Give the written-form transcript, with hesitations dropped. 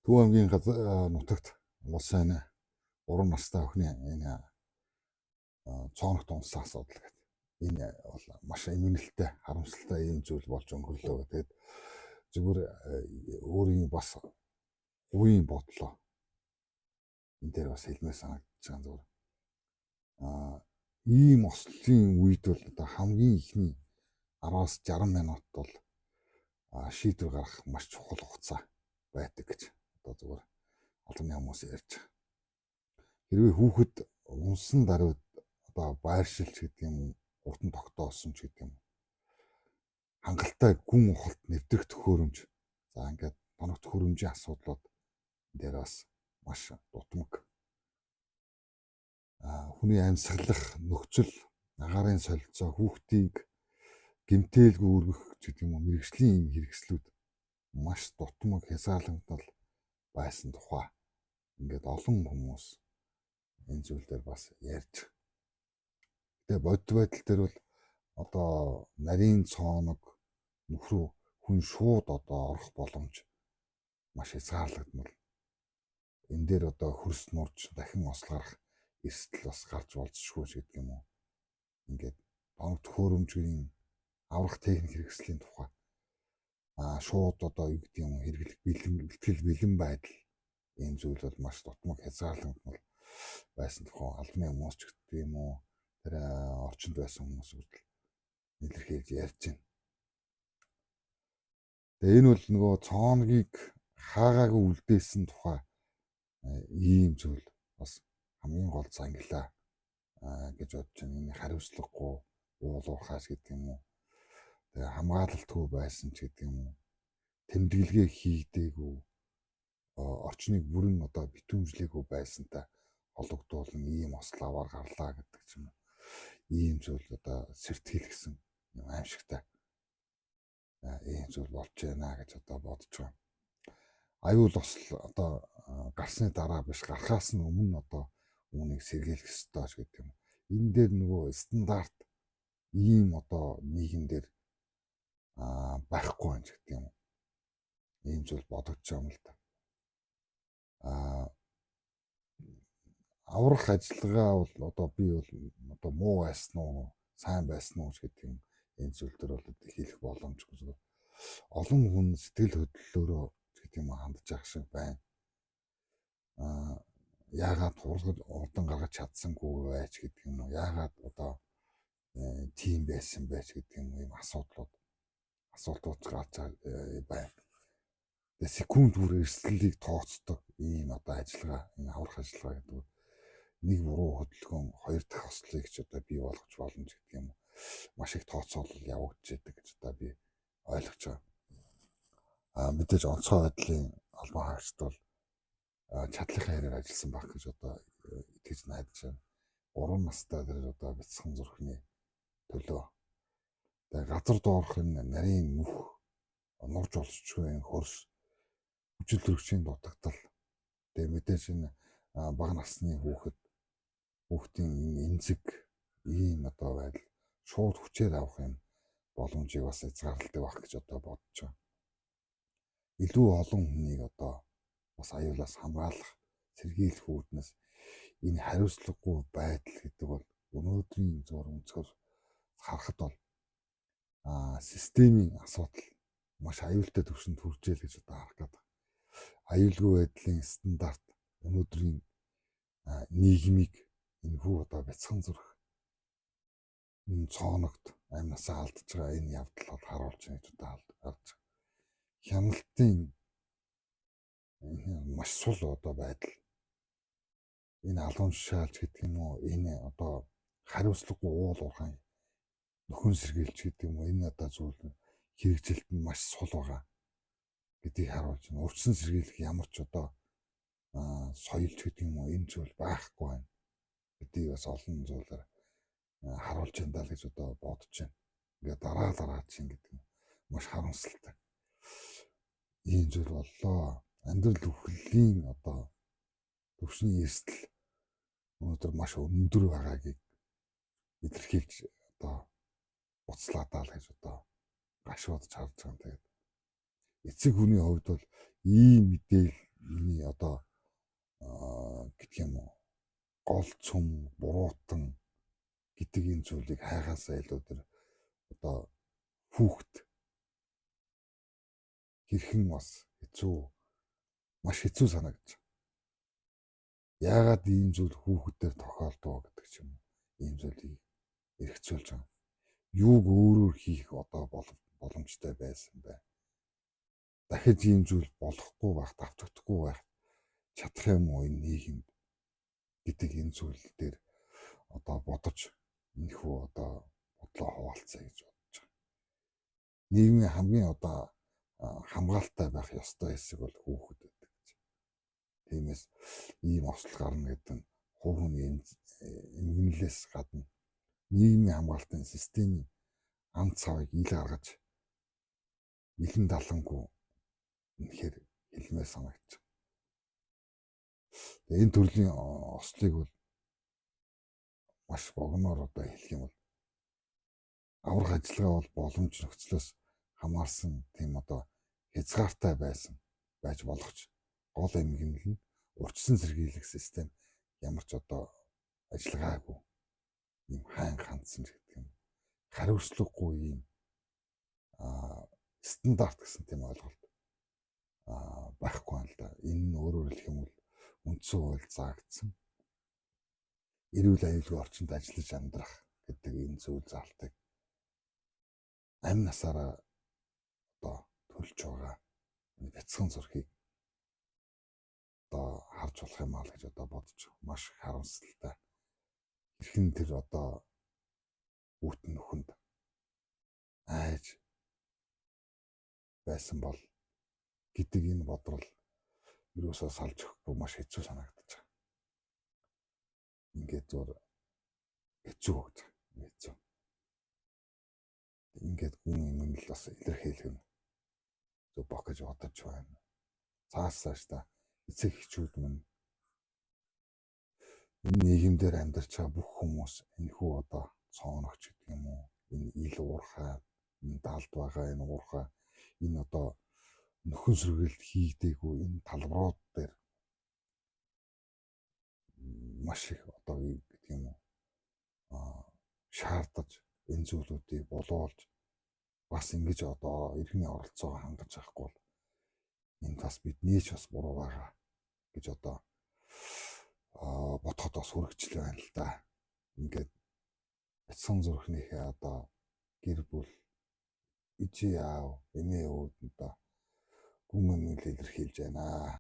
Төв аймгийн нутагт улсын уран настай охины энэ цооногт унсан асуудал гэдэг. Энэ бол маш эмгэнэлтэй, харамсалтай ийм зүйл болж өнгөрлөө. Тэгээд зүгээр өөрийн бас хувийн бодлоо энэ дээр бас хэлмээр санагдаж байгаа зүгээр. Ийм ослын үед бол одоо хамгийн ихний 10-аас 60 минут бол шийдвэр гаргах маш чухал хугацаа байдаг гэж одоо зүгээр албаны хүмүүс ярьж байгаа. Хэрвээ хүүхэд унсан даруйд одоо байршилч гэдэг юм уу, уртан тогтоосон ч гэдэг юм уу, хангалттай гүн ухалт нэвтрэх төхөөрөмж, за ингээд тоног төхөөрөмжийн асуудлууд дээр бас маш дутмаг. Хүний амьсгалах нөхцөл, агаарын солилцоо, хүүхдийг гэмтээлгүй өргөх гэдэг юм уу, мэрэгжлийн хэрэгслүүд маш дутмаг хязгаарлагдал байсан тухай ингээд олон хүмүүс энэ зүйл дээр бас ярьж. Тэгээ бодит байдал дээр бол одоо нарийн цооног нөхрөө хүн шууд одоо орох боломж маш хязгаарлагдмал. Энэ дээр одоо хөрс нурж дахин ослгарах эрсдэл бас гарч болзошгүй гэдэг юм уу. Ингээд тоног төхөөрөмжийн аврах техник хэрэгслийн тухай шууд одоо юу гэдэг юм хэрэглэх бэлэн байдал энэ зүйл бол маш дутмаг хязгаарлагдмал байсан тухай албаны хүмүүс ч гэдэг юм уу, тэр орчинд байсан хүмүүс үрдэл илэрхийлж ярьж байна. Тэгээ энэ бол нөгөө цооногийг хаагаагүй үлдээсэн тухай ийм зүйл бас хамгийн гол зангилаа гэж бодож байна. Энэ хариуцлагагүй уулуурхаас гэдэг юм уу, тэгээ хамгаалалтгүй байсан ч гэдэг юм уу, тэмдэглэгээ хийгдээгүй, орчныг бүрэн одоо битүүмжлээгүй байсантай холбогдуулан ийм ославаар гарлаа гэдэг ч юм уу. Ийм зүйл одоо сэртгэлгсэн юм аимшигтай ийм зүйл болж байна гэж одоо бодож байгаа. Аюул осол одоо гарсны дараа биш, гарахаас нь өмнө одоо үүнийг сэргийлэх ёстой ч гэдэг юм. Энэ дээр нөгөө стандарт ийм одоо нийгэм дээр байхгүй юм гэдэг юм. Ийм зүйл бодогдож байгаа юм л да. Аврах ажиллагаа бол одоо би бол одоо муу байсан уу, сайн байсан уу гэдэг юм. Энэ зүйл дээр бол хэлэх боломжгүй зүгээр. Олон хүн сэтгэл хөдлөлөөрөө гэдэг юм хандж байгаа шиг байна. Яагаад урдан гаргаж чадсангүй байж гэдэг юм уу? Яагаад одоо тийм байсан байж гэдэг юм асуултууд гарч байна. Тэгээ секунд бүр эрсдэлийг тооцдог ийм одоо ажиллагаа, энэ аврах ажиллагаа гэдэг нь нэг буруу хөдөлгөөн, хоёр дахь ослыг ч одоо бий болгож болно гэдэг юм уу? Маш их тооцоолол явагдаж байдаг гэж одоо би ойлгож байгаа. Мэдээж онцгой байдлын албан хаагчд бол чадлынхаа хэрээр ажилласан байх гэж одоо итгэж найдаж байна. 3 настай дээр одоо бяцхан зүрхний төлөө. Тэгээ газар доорх энэ нарийн нүх нурж олцчихгүй энэ хөрс хүчил төрөгчийн дутагдал. Тэгээ мэдээж энэ бага насны хүүхдийн эмзэг ийм одоо байдал шууд хүчээр авах юм боломжийг бас хязгаарладаг байх гэж одоо бодож байгаа. Илүү олон хүнийг одоо бас аюулаас хамгаалах, сэргийлэх үүднээс энэ хариуцлагагүй байдал гэдэг бол өнөөдрийн зур өнцгөр харахад бол системийн асуудал маш аюултай түвшинд хүрчээл гэж одоо харах гэдэг. Аюулгүй байдлын стандарт өнөөдрийн нийгмийг энэхүү одоо бяцхан зүрх цооногт амьнасаа алдж байгаа энэ явдал бол харуулж байна гэж одоо харж байгаа. Хяналтын маш сул одоо байдал. Энэ алуун шаалж гэдэг юм уу, энэ одоо хариуцлагагүй уулуурхай нөхөн сэргийлж гэдэг юм уу, энэ одоо зүйл хэрэгжилт нь маш сул байгаа гэдгийг харуулж байна. Урьдчилан сэргийлэх ямар ч одоо соёлч гэдэг юм уу, энэ зүйл байхгүй байна гэдгийг бас олон зүйлээр харуулж байна даа гэж одоо бодож байна. Ингээ дараа чинь гэдэг нь маш харамсалтай. Ийм зүйл боллоо. Амьдрал үхлийн одоо төвшний эрсдэл өнөөдөр маш өндөр байгаагийг илэрхийлж одоо буцлаадаа л гэж одоо гашуудж харж байгаа юм. Тэгээд эцэг хүний хувьд бол ийм мэдээлэл миний одоо гэдэг юм уу гол цөм буруутан гэдэг энэ зүйлийг хайхаасаа илүү тэр одоо хүүхэд хэрхэн бас хэцүү маш хэцүү санагдаж. Яагаад ийм зүйл хүүхэдээр тохиолдов гэдэг ч юм уу ийм зүйлийг эргцүүлж байгаа. Юуг өөрөөр хийх одоо боломжтой байсан бай. Дахиж ийм зүйл болохгүй байх, давтагдахгүй байх чадах юм уу энэ нийгэмд гэдэг энэ зүйл дээр одоо бодож энэхүү одоо бодлоо хуваалцъя гэж бодож байгаа. Нийгмийн хамгийн одоо хамгаалалтай байх ёстой хэсэг бол хүүхэд гэдэг гэж. Тиймээс ийм ослол гарна гэдэг нь хувь хүний эмгэнлээс гадна нийгмийн хамгаалтын системийн ам цавыг ил гаргаж илэн далангүй үнэхээр хэлмээр санагдаж байна. Энэ төрлийн ослыг бол маш богиноор одоо хэлэх юм бол аврах ажиллагаа бол боломж нөхцлөөс хамаарсан тийм одоо хязгаартай байж болох ч гол эмгэнэл нь урьдчилан сэргийлэх систем ямар ч одоо ажиллагаагүй ийм хайн хандсан гэдэг юм. Хариуцлагагүй ийм стандарт гэсэн тийм ойлголт байхгүй юм л да. Энэ нь өөрөөр хэлэх юм бол үндсэн хууль заагдсан эрүүл аюулгүй орчинд ажиллаж амьдрах гэдэг энэ зүйл залтыг амь насаараа одоо төлж байгаа бяцхан зургийг одоо харж болох юм аа гэж одоо бодож маш их харамсалтай. Хэрхэн тэр одоо үүтэн нөхөнд айж байсан бол гэдэг энэ бодрол юусоо салж өгөхгүй маш хэцүү санагдаж байгаа. Ингээд зур хэцүү гэж хэцүү. Ингээд гүн эмгэнэл бас илэрхийлэх нь зөв бох гэж бодож байна. Цааш та эцэг эхчүүд мань энэ нийгэмдэр амьдарч байгаа бүх хүмүүс энэхүү одоо цооногч гэдэг юм уу энэ ил уурхай энэ далд байгаа энэ уурхай энэ одоо нөхөн сөргөлд хийгдээгүй энэ талбарууд дээр маш их одоо гэдэг юм уу шаардаж энэ зүйлүүдийг болоолж бас ингэж одоо иргэний оролцоогоо хангаж авахгүй бол энэ бас бидний ч бас буруу байгаа гэж одоо бодоход бас хүрэгчл байна л да. Ингээд бяцхан зүрхнийхээ одоо гэр бүл ижи аав эмээ өвд одоо гүн эмээл илэрхийлж байна.